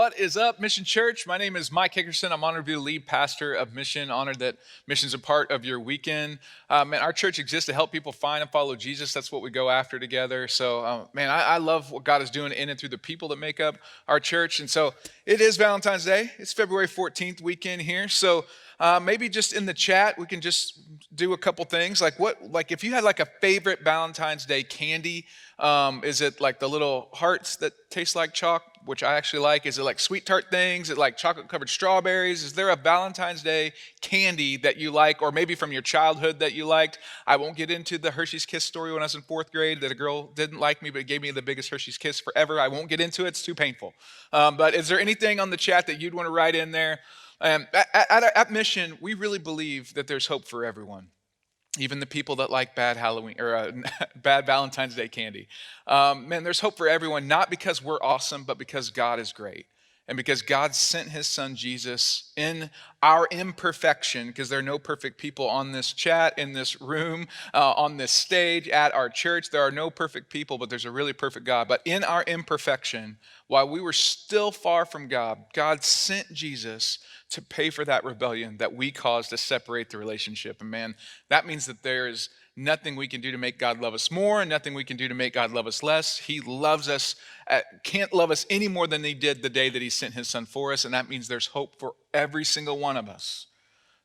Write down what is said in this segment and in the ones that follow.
What is up, Mission Church? My name is Mike Hickerson. I'm honored to be the lead pastor of Mission. Honored that Mission's a part of your weekend. Man, our church exists to help people find and follow Jesus. That's what we go after together. So, I love what God is doing in and through the people that make up our church. And so it is Valentine's Day. It's February 14th weekend here. So maybe just in the chat, we can just do a couple things. Like if you had like a favorite Valentine's Day candy, is it like the little hearts that taste like chalk, which I actually like? Is it like sweet tart things? Is it like chocolate covered strawberries? Is there a Valentine's Day candy that you like, or maybe from your childhood that you liked? I won't get into the Hershey's Kiss story when I was in fourth grade that a girl didn't like me but gave me the biggest Hershey's Kiss forever. I won't get into it. It's too painful. But is there anything on the chat that you'd want to write in there? At Mission, we really believe that there's hope for everyone, even the people that like bad Halloween or bad Valentine's Day candy. There's hope for everyone, not because we're awesome, but because God is great. And because God sent his son Jesus in our imperfection, because there are no perfect people on this chat, in this room, on this stage, at our church. There are no perfect people, but there's a really perfect God. But in our imperfection, while we were still far from God, God sent Jesus to pay for that rebellion that we caused to separate the relationship. And man, that means that there is nothing we can do to make God love us more, and nothing we can do to make God love us less. He loves us, can't love us any more than he did the day that he sent his son for us. And that means there's hope for every single one of us.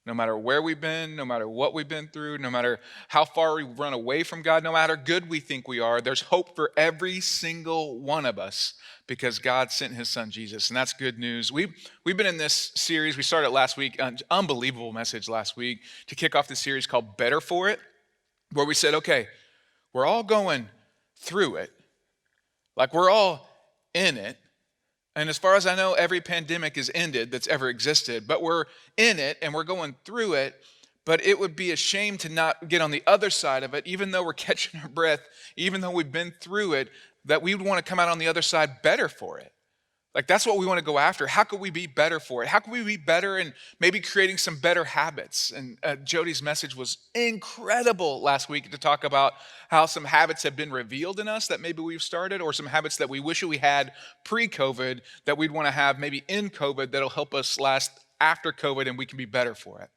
No matter where we've been, no matter what we've been through, no matter how far we run away from God, no matter how good we think we are, there's hope for every single one of us because God sent his son Jesus, and that's good news. We've been in this series. We started last week, an unbelievable message last week to kick off this series called Better For It, where we said, okay, we're all going through it. Like we're all in it. And as far as I know, every pandemic is ended that's ever existed, but we're in it and we're going through it. But it would be a shame to not get on the other side of it, even though we're catching our breath, even though we've been through it, that we would want to come out on the other side better for it. Like that's what we want to go after. How could we be better for it? How can we be better in maybe creating some better habits? And Jody's message was incredible last week to talk about how some habits have been revealed in us that maybe we've started, or some habits that we wish we had pre-COVID that we'd want to have maybe in COVID that'll help us last after COVID and we can be better for it.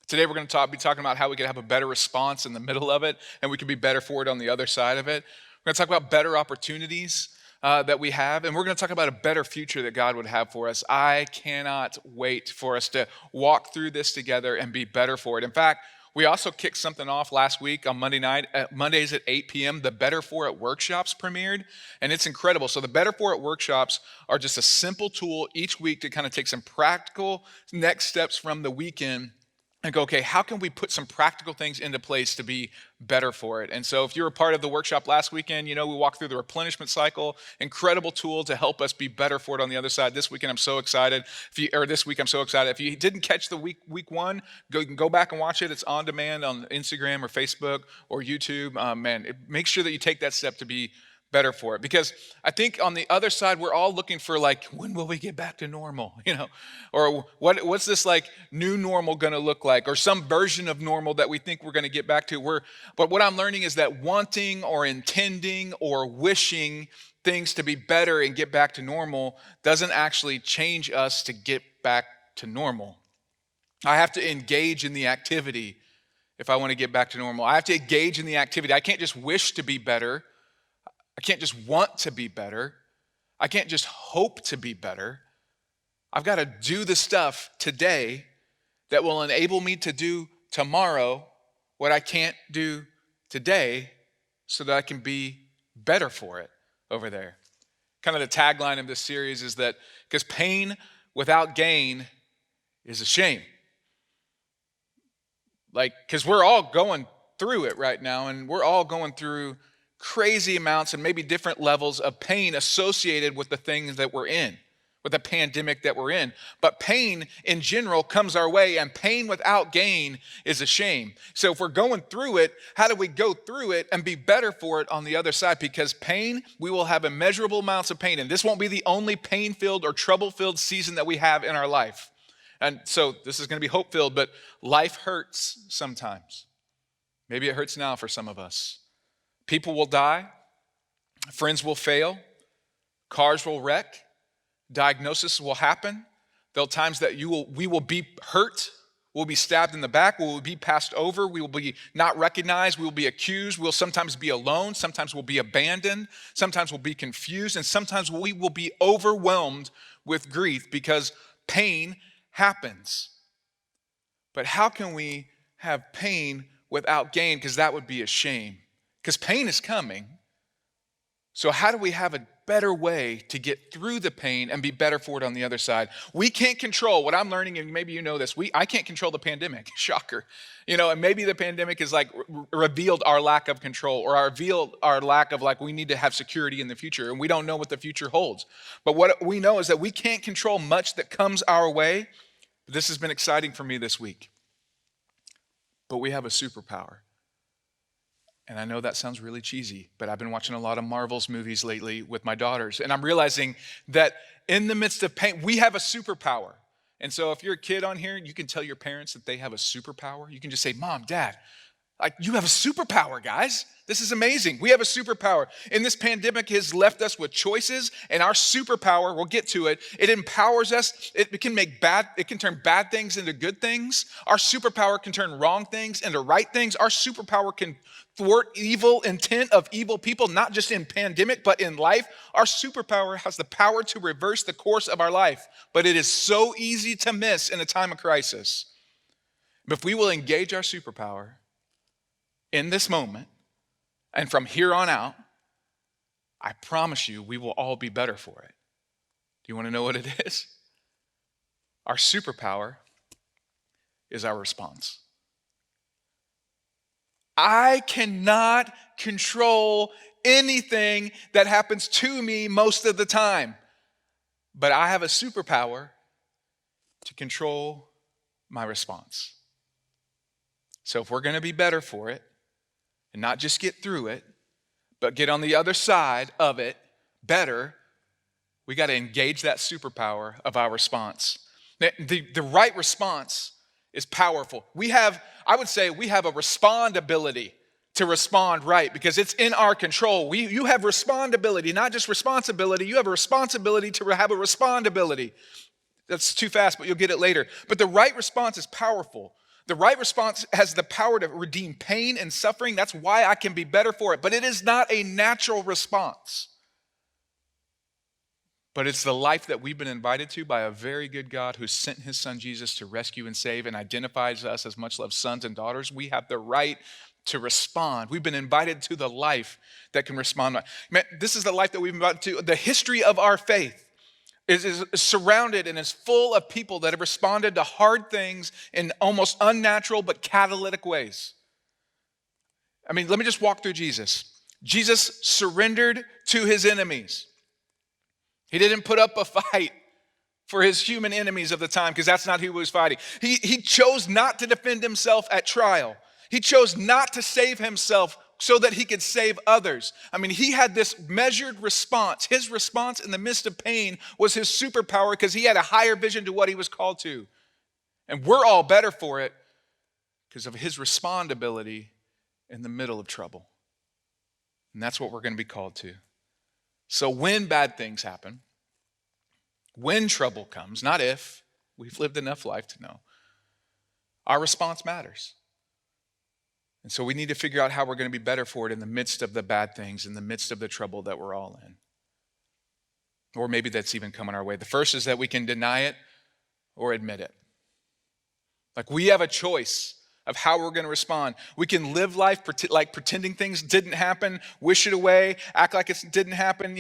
Today we're going to be talking about how we can have a better response in the middle of it and we can be better for it on the other side of it. We're going to talk about better opportunities that we have, and we're going to talk about a better future that God would have for us. I cannot wait for us to walk through this together and be better for it. In fact, we also kicked something off last week on Monday night. Mondays at 8 p.m., the Better For It workshops premiered, and it's incredible. So the Better For It workshops are just a simple tool each week to kind of take some practical next steps from the weekend and go, okay, how can we put some practical things into place to be better for it? And so if you're a part of the workshop last weekend, we walked through the replenishment cycle, incredible tool to help us be better for it on the other side. This weekend, I'm so excited. This week, I'm so excited. If you didn't catch the week one, go back and watch it. It's on demand on Instagram or Facebook or YouTube. Make sure that you take that step to be better for it. Because I think on the other side, we're all looking for when will we get back to normal? Or what's this new normal going to look like? Or some version of normal that we think we're going to get back to. But what I'm learning is that wanting or intending or wishing things to be better and get back to normal doesn't actually change us to get back to normal. I have to engage in the activity if I want to get back to normal. I have to engage in the activity. I can't just wish to be better. I can't just want to be better. I can't just hope to be better. I've got to do the stuff today that will enable me to do tomorrow what I can't do today so that I can be better for it over there. Kind of the tagline of this series is that because pain without gain is a shame. Because we're all going through it right now, and we're all going through crazy amounts and maybe different levels of pain associated with the things that we're in, with the pandemic that we're in. But pain in general comes our way, and pain without gain is a shame. So if we're going through it, how do we go through it and be better for it on the other side? Because pain, we will have immeasurable amounts of pain, and this won't be the only pain-filled or trouble-filled season that we have in our life. And so this is going to be hope-filled, but life hurts sometimes. Maybe it hurts now for some of us. People will die, friends will fail, cars will wreck, Diagnosis will happen. There'll times that we will be hurt. We'll be stabbed in the back. We will be passed over. We will be not recognized. We will be accused. We'll sometimes be alone. Sometimes we'll be abandoned. Sometimes we'll be confused. And sometimes we will be overwhelmed with grief because pain happens. But how can we have pain without gain? Because that would be a shame. Because pain is coming. So how do we have a better way to get through the pain and be better for it on the other side? We can't control what I'm learning, and maybe you know this. I can't control the pandemic. Shocker. And maybe the pandemic is like revealed our lack of control, or revealed our lack of we need to have security in the future, and we don't know what the future holds. But what we know is that we can't control much that comes our way. This has been exciting for me this week. But we have a superpower. And I know that sounds really cheesy, but I've been watching a lot of Marvel's movies lately with my daughters. And I'm realizing that in the midst of pain, we have a superpower. And so if you're a kid on here, you can tell your parents that they have a superpower. You can just say, Mom, Dad, you have a superpower, guys. This is amazing. We have a superpower. And this pandemic has left us with choices, and our superpower, we'll get to it, it empowers us. It can turn bad things into good things. Our superpower can turn wrong things into right things. Our superpower can thwart evil intent of evil people, not just in pandemic, but in life. Our superpower has the power to reverse the course of our life, but it is so easy to miss in a time of crisis. But if we will engage our superpower in this moment, and from here on out, I promise you, we will all be better for it. Do you want to know what it is? Our superpower is our response. I cannot control anything that happens to me most of the time, but I have a superpower to control my response. So if we're going to be better for it, and not just get through it, but get on the other side of it better, we got to engage that superpower of our response. The right response is powerful. I would say we have a respondability to respond right because it's in our control. You have respondability, not just responsibility. You have a responsibility to have a respondability. That's too fast, but you'll get it later. But the right response is powerful. The right response has the power to redeem pain and suffering. That's why I can be better for it. But it is not a natural response. But it's the life that we've been invited to by a very good God who sent his son Jesus to rescue and save and identifies us as much loved sons and daughters. We have the right to respond. We've been invited to the life that can respond. Man, this is the life that we've been invited to. The history of our faith is surrounded and is full of people that have responded to hard things in almost unnatural but catalytic ways. I mean, let me just walk through Jesus. Jesus surrendered to his enemies. He didn't put up a fight for his human enemies of the time because that's not who he was fighting. He chose not to defend himself at trial. He chose not to save himself so that he could save others. I mean, he had this measured response. His response in the midst of pain was his superpower because he had a higher vision to what he was called to. And we're all better for it because of his respondability in the middle of trouble. And that's what we're going to be called to. So when bad things happen, when trouble comes, not if, we've lived enough life to know, our response matters. And so we need to figure out how we're going to be better for it in the midst of the bad things, in the midst of the trouble that we're all in. Or maybe that's even coming our way. The first is that we can deny it or admit it. Like we have a choice of how we're going to respond. We can live life like pretending things didn't happen, wish it away, act like it didn't happen,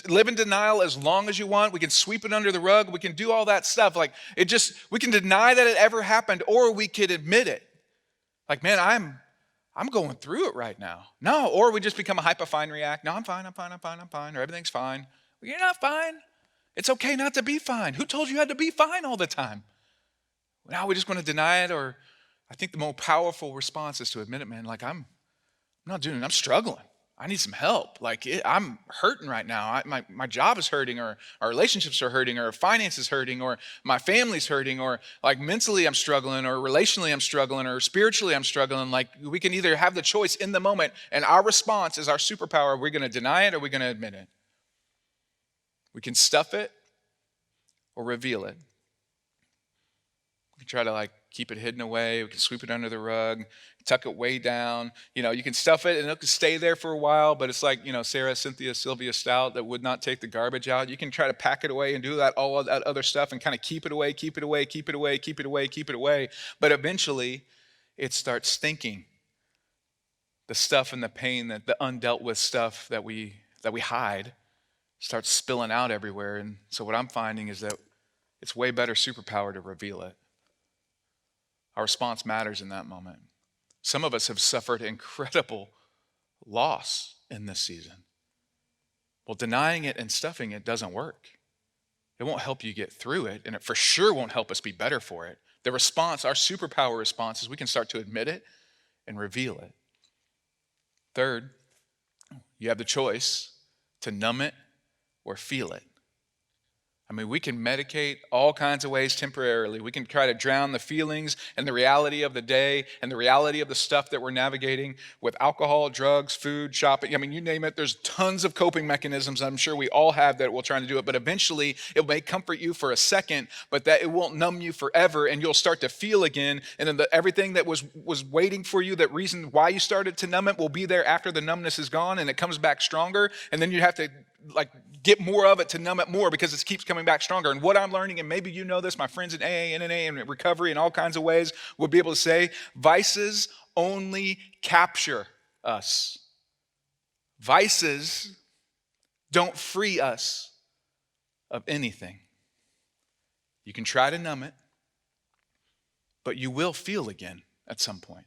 live in denial as long as you want. We can sweep it under the rug. We can do all that stuff. We can deny that it ever happened, or we could admit it. Like, man, I'm going through it right now. No, or we just become a hypochondriac. No, I'm fine, or everything's fine. Well, you're not fine. It's okay not to be fine. Who told you had to be fine all the time? Now we just want to deny it, or I think the more powerful response is to admit it, man, I'm not doing it. I'm struggling. I need some help. I'm hurting right now. My job is hurting, or our relationships are hurting, or finance is hurting, or my family's hurting, or mentally I'm struggling, or relationally I'm struggling, or spiritually I'm struggling. We can either have the choice in the moment, and our response is our superpower. We're going to deny it, or we're going to admit it. We can stuff it, or reveal it. We can try to like keep it hidden away. We can sweep it under the rug, tuck it way down. You can stuff it and it can stay there for a while, but it's like, Sarah, Cynthia, Sylvia Stout that would not take the garbage out. You can try to pack it away and do all of that other stuff and kind of keep it away, keep it away, keep it away, keep it away, keep it away. But eventually it starts stinking. The stuff and the pain, that the undealt with stuff that we hide starts spilling out everywhere. And so what I'm finding is that it's way better superpower to reveal it. Our response matters in that moment. Some of us have suffered incredible loss in this season. Well, denying it and stuffing it doesn't work. It won't help you get through it, and it for sure won't help us be better for it. The response, our superpower response, is we can start to admit it and reveal it. Third, you have the choice to numb it or feel it. We can medicate all kinds of ways temporarily. We can try to drown the feelings and the reality of the day and the reality of the stuff that we're navigating with alcohol, drugs, food, shopping. You name it. There's tons of coping mechanisms. I'm sure we all have that we're trying to do it. But eventually, it may comfort you for a second, but that it won't numb you forever, and you'll start to feel again. And then everything that was waiting for you, that reason why you started to numb it, will be there after the numbness is gone, and it comes back stronger. And then you have to get more of it to numb it more because it keeps coming back stronger. And what I'm learning, and maybe you know this, my friends in AA, NNA, and recovery and all kinds of ways will be able to say, vices only capture us. Vices don't free us of anything. You can try to numb it, but you will feel again at some point.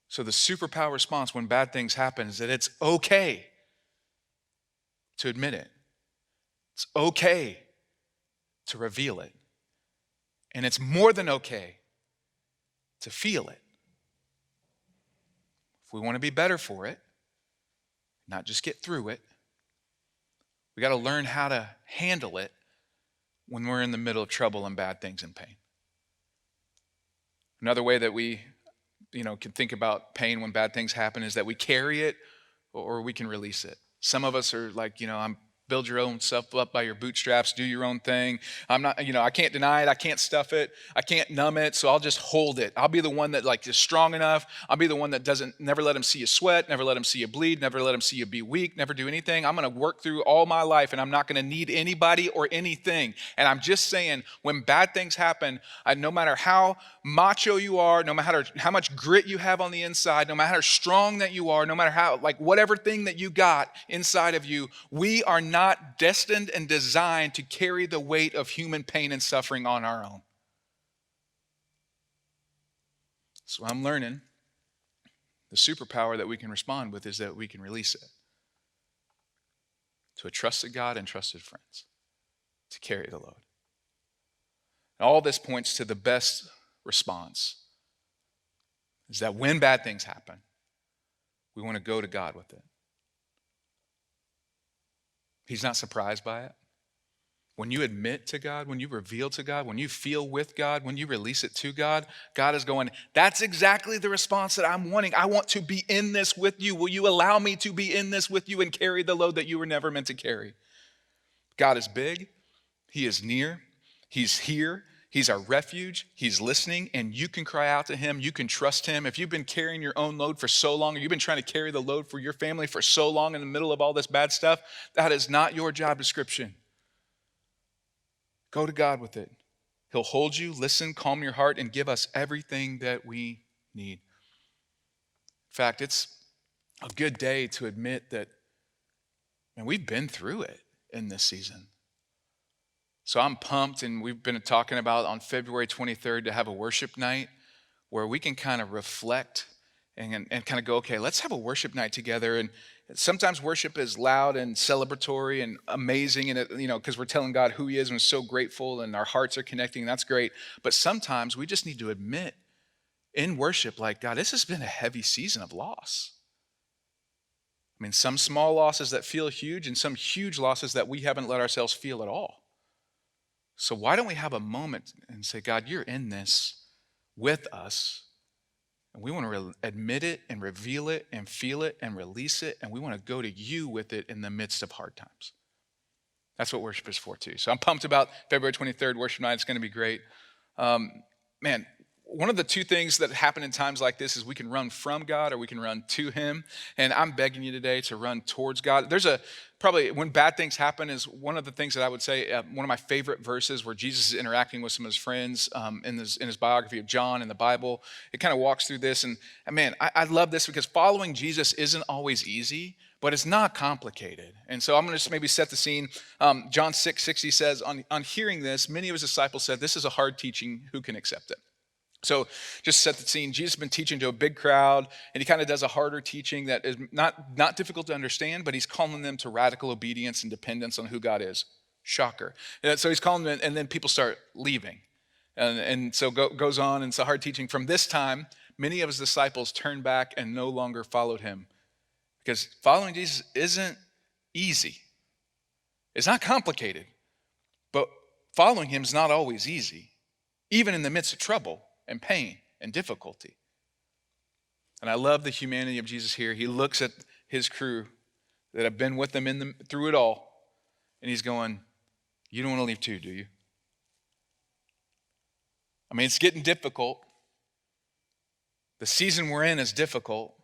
So the superpower response when bad things happen is that it's okay to admit it. It's okay to reveal it. And it's more than okay to feel it. If we want to be better for it, not just get through it, we got to learn how to handle it when we're in the middle of trouble and bad things and pain. Another way that we can think about pain when bad things happen is that we carry it or we can release it. Some of us are like, build your own stuff up by your bootstraps, do your own thing. I'm not, I can't deny it. I can't stuff it. I can't numb it. So I'll just hold it. I'll be the one that is strong enough. I'll be the one that never let him see you sweat, never let him see you bleed, never let him see you be weak, never do anything. I'm going to work through all my life and I'm not going to need anybody or anything. And I'm just saying, when bad things happen, no matter how macho you are, no matter how much grit you have on the inside, no matter how strong that you are, no matter how, whatever thing that you got inside of you, we are not destined and designed to carry the weight of human pain and suffering on our own. So I'm learning the superpower that we can respond with is that we can release it to a trusted God and trusted friends to carry the load. And all this points to the best response is that when bad things happen, we want to go to God with it. He's not surprised by it. When you admit to God, when you reveal to God, when you feel with God, when you release it to God, God is going, that's exactly the response that I'm wanting. I want to be in this with you. Will you allow me to be in this with you and carry the load that you were never meant to carry? God is big. He is near. He's here. He's our refuge. He's listening, and you can cry out to him. You can trust him. If you've been carrying your own load for so long, or you've been trying to carry the load for your family for so long in the middle of all this bad stuff, that is not your job description. Go to God with it. He'll hold you, listen, calm your heart, and give us everything that we need. In fact, it's a good day to admit that, man, we've been through it in this season. So I'm pumped, and we've been talking about on February 23rd to have a worship night where we can kind of reflect and kind of go, okay, let's have a worship night together. And sometimes worship is loud and celebratory and amazing, and because we're telling God who he is and we're so grateful and our hearts are connecting. That's great. But sometimes we just need to admit in worship, God, this has been a heavy season of loss. Some small losses that feel huge and some huge losses that we haven't let ourselves feel at all. So why don't we have a moment and say, God, you're in this with us. And we want to admit it and reveal it and feel it and release it. And we want to go to you with it in the midst of hard times. That's what worship is for too. So I'm pumped about February 23rd, worship night. It's going to be great. Man, one of the two things that happen in times like this is we can run from God or we can run to him. And I'm begging you today to run towards God. There's probably when bad things happen is one of the things that I would say, one of my favorite verses where Jesus is interacting with some of his friends in his biography of John in the Bible. It kind of walks through this. And man, I love this because following Jesus isn't always easy, but it's not complicated. And so I'm going to just maybe set the scene. John 6:60 says, on hearing this, many of his disciples said, this is a hard teaching, who can accept it? So just set the scene. Jesus has been teaching to a big crowd, and he kind of does a harder teaching that is not difficult to understand, but he's calling them to radical obedience and dependence on who God is. Shocker. And so he's calling them, and then people start leaving. And so goes on, and it's a hard teaching. From this time, many of his disciples turned back and no longer followed him. Because following Jesus isn't easy. It's not complicated, but following him is not always easy, even in the midst of trouble and pain and difficulty. And I love the humanity of Jesus here. He looks at his crew that have been with him through it all, and he's going, you don't want to leave too, do you? I mean, it's getting difficult. The season we're in is difficult.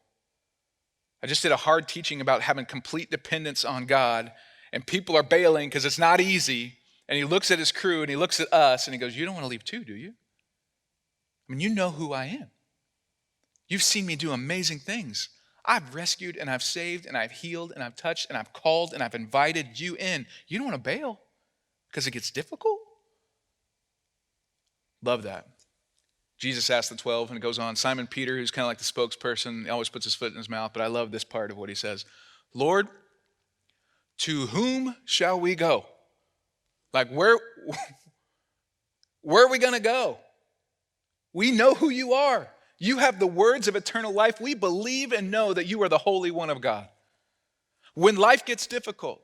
I just did a hard teaching about having complete dependence on God, and people are bailing because it's not easy. And he looks at his crew and he looks at us and he goes, you don't want to leave too, do you? I mean, you know who I am. You've seen me do amazing things. I've rescued and I've saved and I've healed and I've touched and I've called and I've invited you in. You don't want to bail because it gets difficult? Love that. Jesus asked the 12, and it goes on. Simon Peter, who's kind of like the spokesperson, he always puts his foot in his mouth, but I love this part of what he says. Lord, to whom shall we go? Like, where are we going to go? We know who you are. You have the words of eternal life. We believe and know that you are the Holy One of God. When life gets difficult,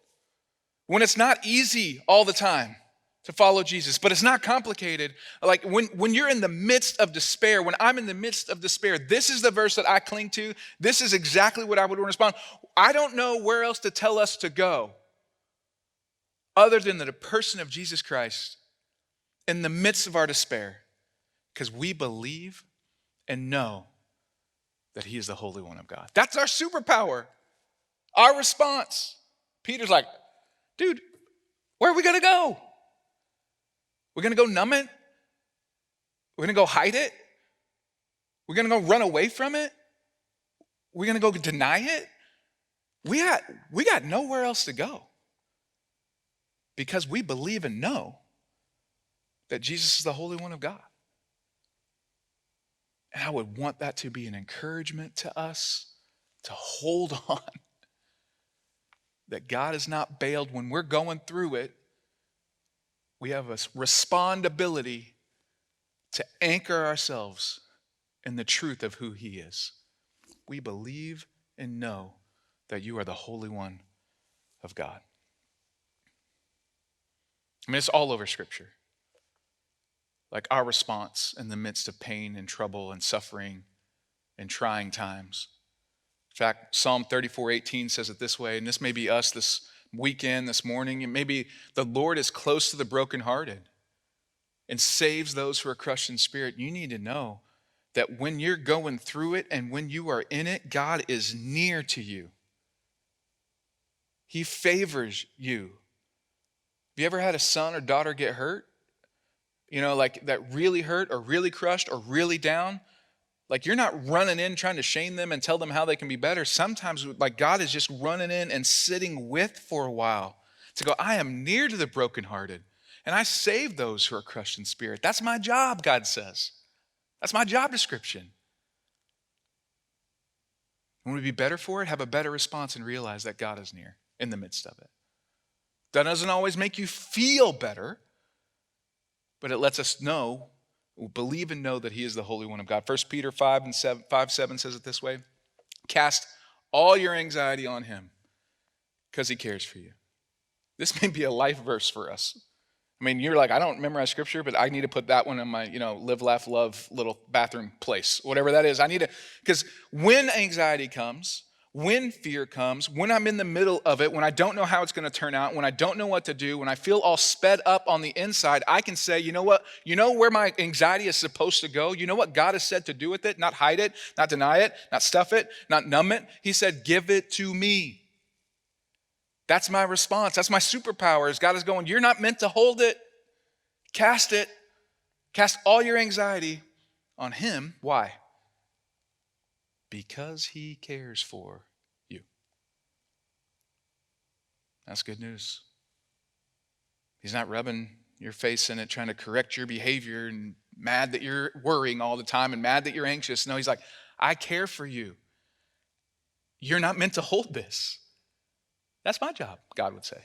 when it's not easy all the time to follow Jesus, but it's not complicated, like when you're in the midst of despair, when I'm in the midst of despair, this is the verse that I cling to. This is exactly what I would respond. I don't know where else to tell us to go other than the person of Jesus Christ in the midst of our despair, because we believe and know that he is the Holy One of God. That's our superpower, our response. Peter's like, dude, where are we going to go? We're going to go numb it? We're going to go hide it? We're going to go run away from it? We're going to go deny it? We got nowhere else to go because we believe and know that Jesus is the Holy One of God. And I would want that to be an encouragement to us to hold on, that God has not bailed when we're going through it. We have a respondability to anchor ourselves in the truth of who he is. We believe and know that you are the Holy One of God. I mean, it's all over Scripture. Like our response in the midst of pain and trouble and suffering and trying times. In fact, Psalm 34:18 says it this way, and this may be us this weekend, this morning, and maybe the Lord is close to the brokenhearted and saves those who are crushed in spirit. You need to know that when you're going through it and when you are in it, God is near to you. He favors you. Have you ever had a son or daughter get hurt? You know, like that really hurt or really crushed or really down? Like you're not running in trying to shame them and tell them how they can be better. Sometimes like God is just running in and sitting with for a while to go, I am near to the brokenhearted and I save those who are crushed in spirit. That's my job, God says. That's my job description. Want to be better for it? Have a better response and realize that God is near in the midst of it. That doesn't always make you feel better, but it lets us know, believe and know that he is the Holy One of God. 1 Peter 5:7 says it this way. Cast all your anxiety on him because he cares for you. This may be a life verse for us. I mean, you're like, I don't memorize scripture, but I need to put that one in my, live, laugh, love little bathroom place, whatever that is. I need to, because when anxiety comes, When fear comes, when I'm in the middle of it, when I don't know how it's going to turn out, when I don't know what to do, when I feel all sped up on the inside, I can say, you know what? You know where my anxiety is supposed to go? You know what God has said to do with it? Not hide it, not deny it, not stuff it, not numb it. He said, give it to me. That's my response. That's my superpower. Is God is going, you're not meant to hold it. Cast it. Cast all your anxiety on him. Why? Because he cares for you. That's good news. He's not rubbing your face in it, trying to correct your behavior and mad that you're worrying all the time and mad that you're anxious. No, he's like, I care for you. You're not meant to hold this. That's my job, God would say.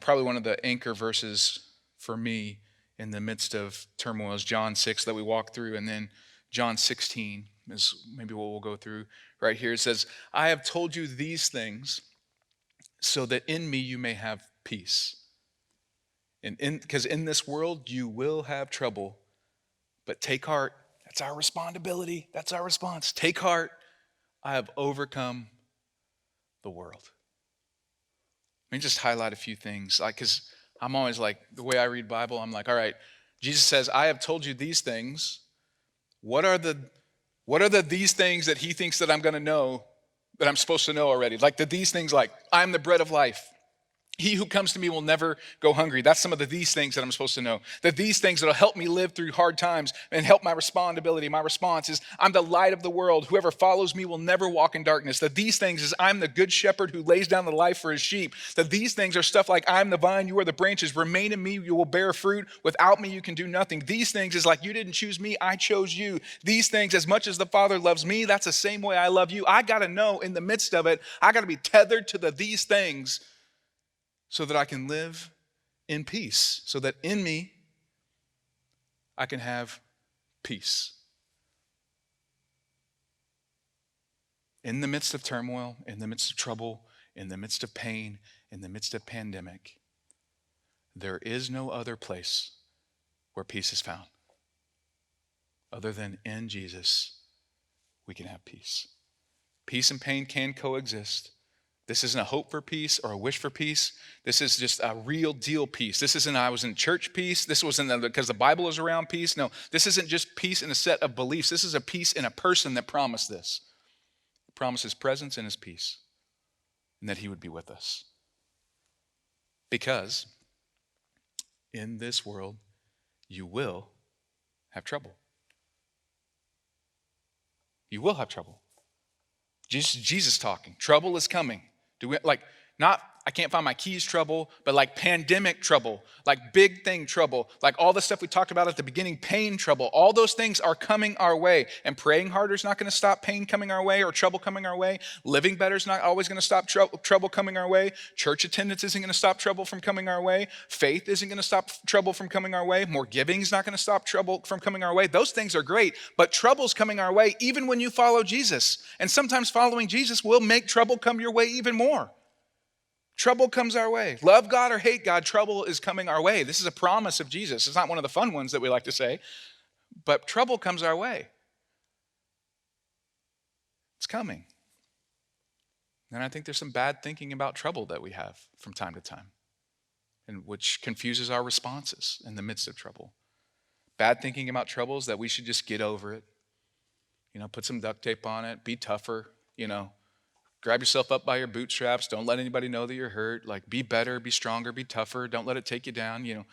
Probably one of the anchor verses for me in the midst of turmoil is John 6 that we walk through, and then John 16 is maybe what we'll go through right here. It says, I have told you these things so that in me you may have peace. Because in this world you will have trouble, but take heart. That's our responsibility. That's our response. Take heart. I have overcome the world. Let me just highlight a few things. Because I'm always like, the way I read Bible, I'm like, all right, Jesus says, I have told you these things. What are the these things that he thinks that I'm going to know, that I'm supposed to know already? Like these things, like I'm the bread of life. He who comes to me will never go hungry. That's some of these things that I'm supposed to know. These things that'll help me live through hard times and help my responsibility. My response is, I'm the light of the world. Whoever follows me will never walk in darkness. These things is, I'm the good shepherd who lays down the life for his sheep. These things are stuff like, I'm the vine, you are the branches. Remain in me, you will bear fruit. Without me, you can do nothing. These things is like, you didn't choose me, I chose you. These things, as much as the Father loves me, that's the same way I love you. I got to know in the midst of it, I got to be tethered to these things, so that I can live in peace, so that in me I can have peace. In the midst of turmoil, in the midst of trouble, in the midst of pain, in the midst of pandemic, there is no other place where peace is found. Other than in Jesus, we can have peace. Peace and pain can coexist. This isn't a hope for peace or a wish for peace. This is just a real deal peace. This isn't I was in church peace. This wasn't because the Bible is around peace. No, this isn't just peace in a set of beliefs. This is a peace in a person that promised this. He promised his presence and his peace, and that he would be with us. Because in this world, you will have trouble. You will have trouble. Jesus talking. Trouble is coming. Not I can't find my keys trouble, but like pandemic trouble, like big thing trouble, like all the stuff we talked about at the beginning, pain trouble. All those things are coming our way. And praying harder is not going to stop pain coming our way or trouble coming our way. Living better is not always going to stop trouble coming our way. Church attendance isn't going to stop trouble from coming our way. Faith isn't going to stop trouble from coming our way. More giving is not going to stop trouble from coming our way. Those things are great, but trouble's coming our way even when you follow Jesus. And sometimes following Jesus will make trouble come your way even more. Trouble comes our way. Love God or hate God, trouble is coming our way. This is a promise of Jesus. It's not one of the fun ones that we like to say, but trouble comes our way. It's coming. And I think there's some bad thinking about trouble that we have from time to time, and which confuses our responses in the midst of trouble. Bad thinking about trouble is that we should just get over it. Put some duct tape on it, be tougher, grab yourself up by your bootstraps. Don't let anybody know that you're hurt. Like, be better, be stronger, be tougher. Don't let it take you down. You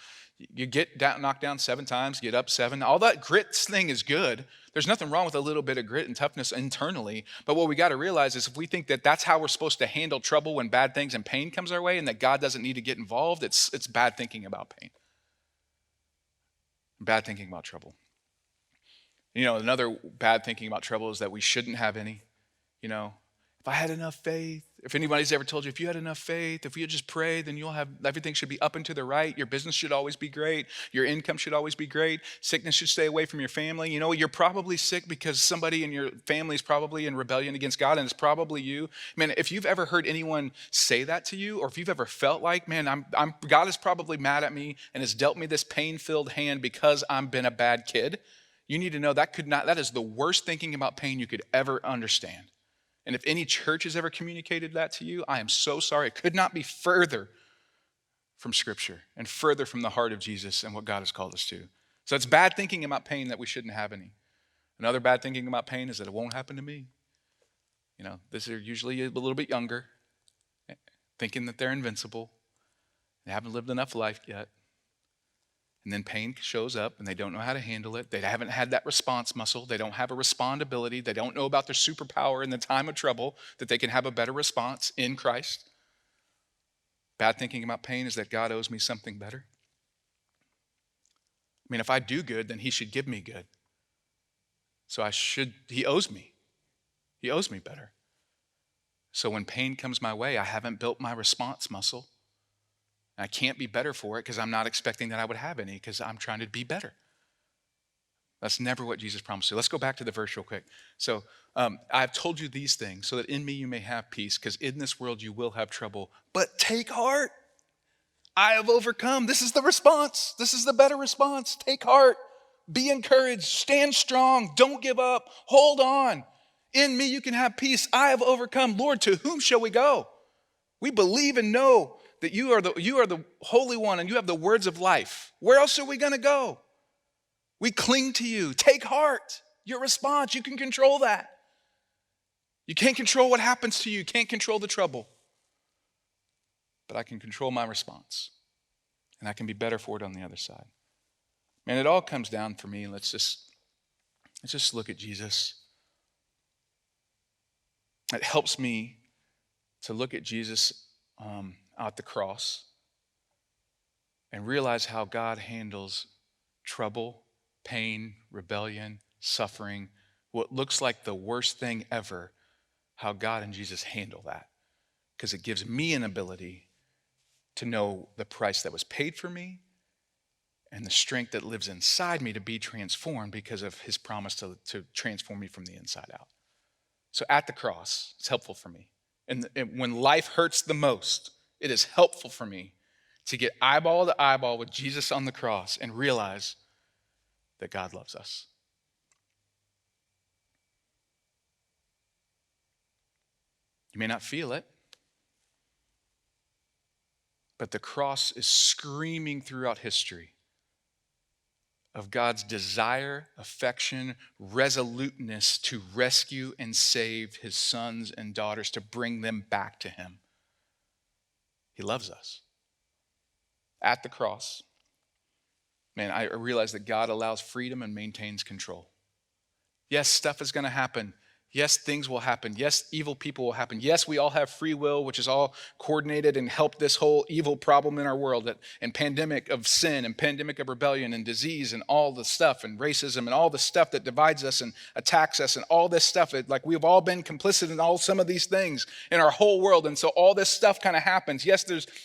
get knocked down 7 times, get up 7. All that grit thing is good. There's nothing wrong with a little bit of grit and toughness internally. But what we got to realize is if we think that that's how we're supposed to handle trouble when bad things and pain comes our way and that God doesn't need to get involved, it's bad thinking about pain. Bad thinking about trouble. Another bad thinking about trouble is that we shouldn't have any. If I had enough faith, if anybody's ever told you, if you had enough faith, if you just pray, then you'll have, everything should be up and to the right. Your business should always be great. Your income should always be great. Sickness should stay away from your family. You're probably sick because somebody in your family is probably in rebellion against God, and it's probably you. Man, if you've ever heard anyone say that to you, or if you've ever felt like, man, God is probably mad at me and has dealt me this pain-filled hand because I've been a bad kid. You need to know that is the worst thinking about pain you could ever understand. And if any church has ever communicated that to you, I am so sorry. It could not be further from Scripture and further from the heart of Jesus and what God has called us to. So it's bad thinking about pain that we shouldn't have any. Another bad thinking about pain is that it won't happen to me. These are usually a little bit younger, thinking that they're invincible. They haven't lived enough life yet. And then pain shows up and they don't know how to handle it. They haven't had that response muscle. They don't have a respondability. They don't know about their superpower in the time of trouble, that they can have a better response in Christ. Bad thinking about pain is that God owes me something better. I mean, if I do good, then he should give me good. So he owes me. He owes me better. So when pain comes my way, I haven't built my response muscle. I can't be better for it because I'm not expecting that I would have any because I'm trying to be better. That's never what Jesus promised. So let's go back to the verse real quick. So I've told you these things so that in me you may have peace, because in this world you will have trouble. But take heart. I have overcome. This is the response. This is the better response. Take heart. Be encouraged. Stand strong. Don't give up. Hold on. In me you can have peace. I have overcome. Lord, to whom shall we go? We believe and know that you are the Holy One and you have the words of life. Where else are we going to go? We cling to you. Take heart. Your response, you can control that. You can't control what happens to you. You can't control the trouble. But I can control my response. And I can be better for it on the other side. Man, it all comes down for me. Let's just look at Jesus. It helps me to look at Jesus at the cross and realize how God handles trouble, pain, rebellion, suffering, what looks like the worst thing ever, how God and Jesus handle that. Because it gives me an ability to know the price that was paid for me and the strength that lives inside me to be transformed because of his promise to transform me from the inside out. So at the cross, it's helpful for me. And when life hurts the most, it is helpful for me to get eyeball to eyeball with Jesus on the cross and realize that God loves us. You may not feel it, but the cross is screaming throughout history of God's desire, affection, resoluteness to rescue and save his sons and daughters, to bring them back to him. He loves us. At the cross, man, I realize that God allows freedom and maintains control. Yes, stuff is going to happen. Yes, things will happen. Yes, evil people will happen. Yes, we all have free will, which is all coordinated and helped this whole evil problem in our world, and pandemic of sin and pandemic of rebellion and disease and all the stuff and racism and all the stuff that divides us and attacks us and all this stuff. Like we've all been complicit in some of these things in our whole world. And so all this stuff kind of happens. Yes,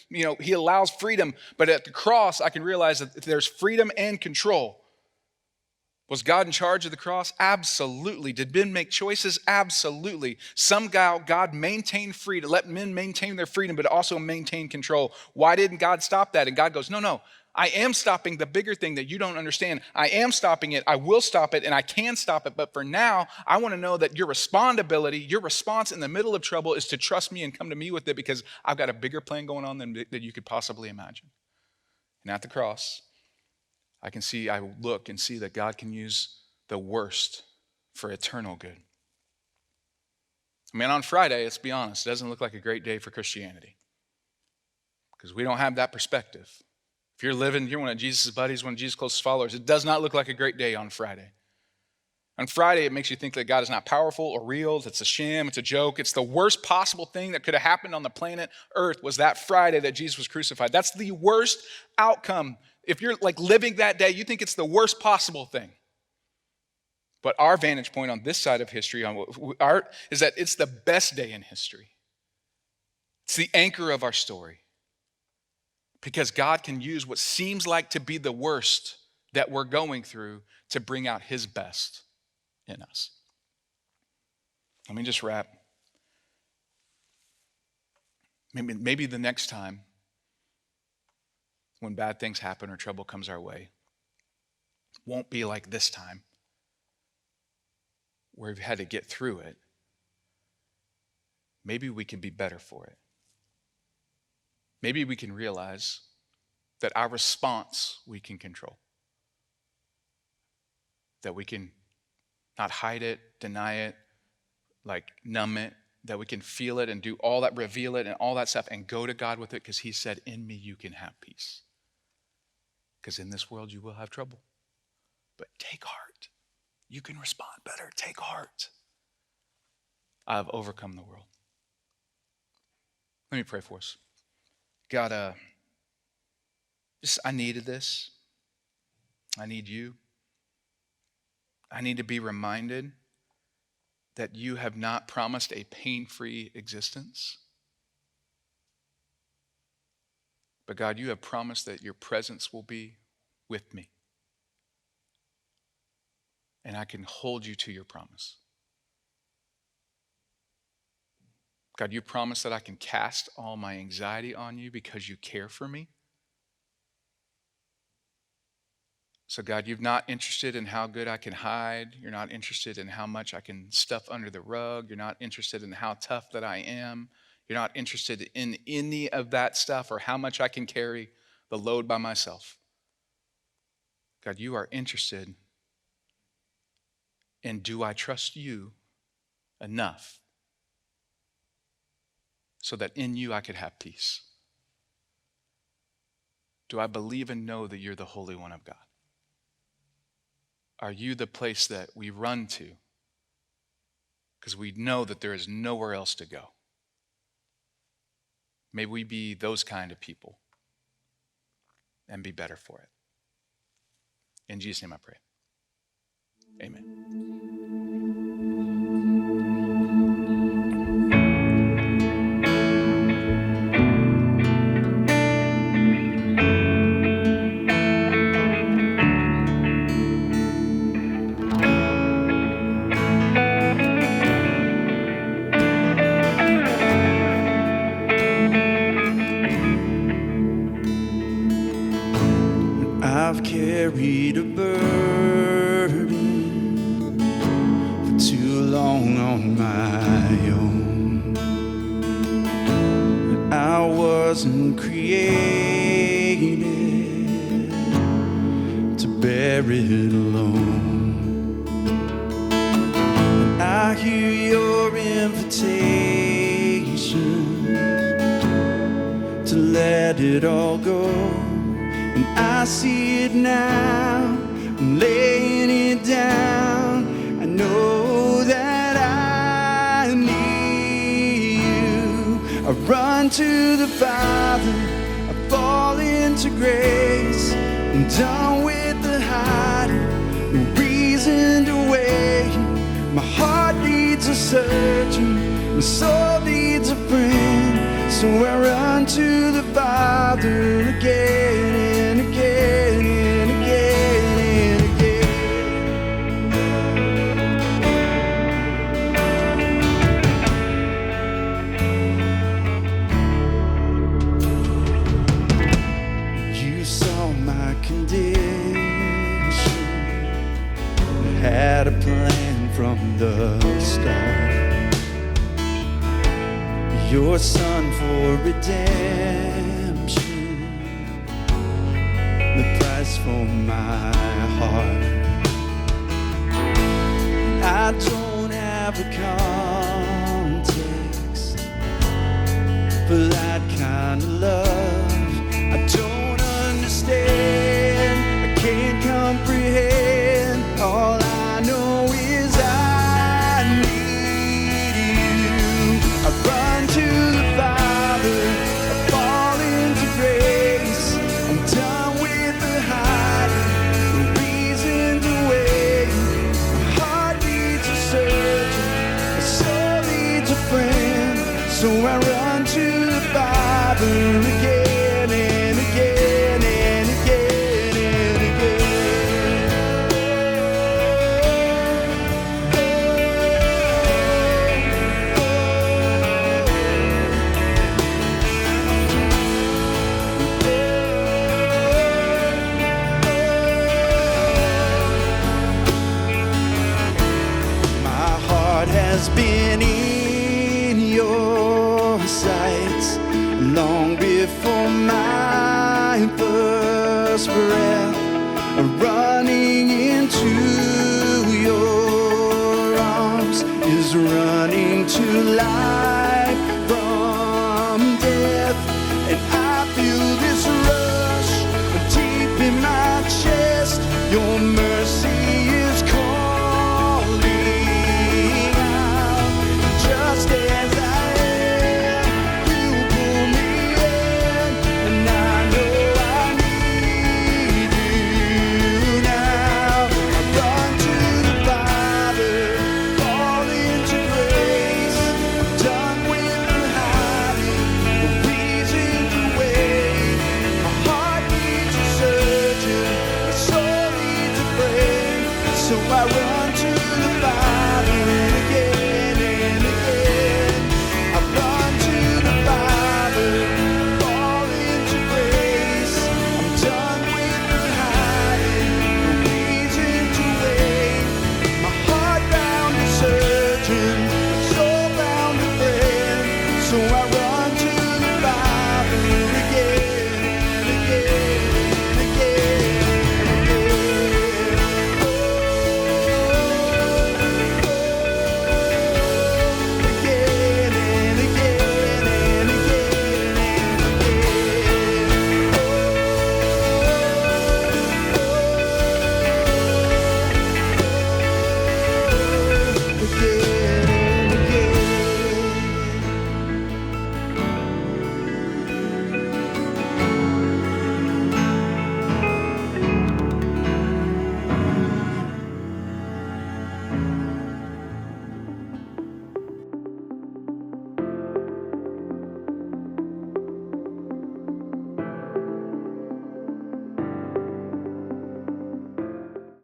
he allows freedom, but at the cross, I can realize that there's freedom and control. Was God in charge of the cross? Absolutely. Did men make choices? Absolutely. Somehow God maintained freedom, let men maintain their freedom, but also maintain control. Why didn't God stop that? And God goes, no, I am stopping the bigger thing that you don't understand. I am stopping it. I will stop it, and I can stop it. But for now, I want to know that your respondability, your response in the middle of trouble is to trust me and come to me with it, because I've got a bigger plan going on than you could possibly imagine. And at the cross, I look and see that God can use the worst for eternal good. I mean, on Friday, let's be honest, it doesn't look like a great day for Christianity, because we don't have that perspective. If you're one of Jesus' buddies, one of Jesus' closest followers, it does not look like a great day on Friday. On Friday, it makes you think that God is not powerful or real. It's a sham. It's a joke. It's the worst possible thing that could have happened on the planet Earth was that Friday that Jesus was crucified. That's the worst outcome. If you're living that day, you think it's the worst possible thing. But our vantage point on this side of history is that it's the best day in history. It's the anchor of our story. Because God can use what seems like to be the worst that we're going through to bring out his best in us. Let me just wrap. Maybe the next time when bad things happen or trouble comes our way won't be like this time, where we've had to get through it, maybe we can be better for it. Maybe we can realize that our response we can control. That we can not hide it, deny it, like numb it, that we can feel it and do all that, reveal it and all that stuff and go to God with it because he said, in me you can have peace. Because in this world you will have trouble. But take heart. You can respond better. Take heart. I have overcome the world. Let me pray for us. God, I needed this. I need you. I need to be reminded that you have not promised a pain-free existence. But God, you have promised that your presence will be with me. And I can hold you to your promise. God, you promise that I can cast all my anxiety on you because you care for me. So God, you're not interested in how good I can hide. You're not interested in how much I can stuff under the rug. You're not interested in how tough that I am. You're not interested in any of that stuff or how much I can carry the load by myself. God, you are interested in, do I trust you enough so that in you I could have peace? Do I believe and know that you're the Holy One of God? Are you the place that we run to because we know that there is nowhere else to go? May we be those kind of people and be better for it. In Jesus' name I pray. Amen. I've carried a burden for too long on my own. And I wasn't created to bear it alone. And I hear your invitation to let it all go. And I see it now, I'm laying it down. I know that I need you. I run to the Father, I fall into grace. I'm done with the hiding, no reason to wait. My heart needs a surgeon, my soul needs a friend. So I run to the Father again and again and again and again. You saw my condition, had a plan from the start. Your son for redemption, the price for my heart. I don't have a context for that kind of love. I don't understand, I can't comprehend. All I know is I need you. I run to the Father, I fall into grace. I'm done with the hiding, no long before my first breath, running into your arms is running to life.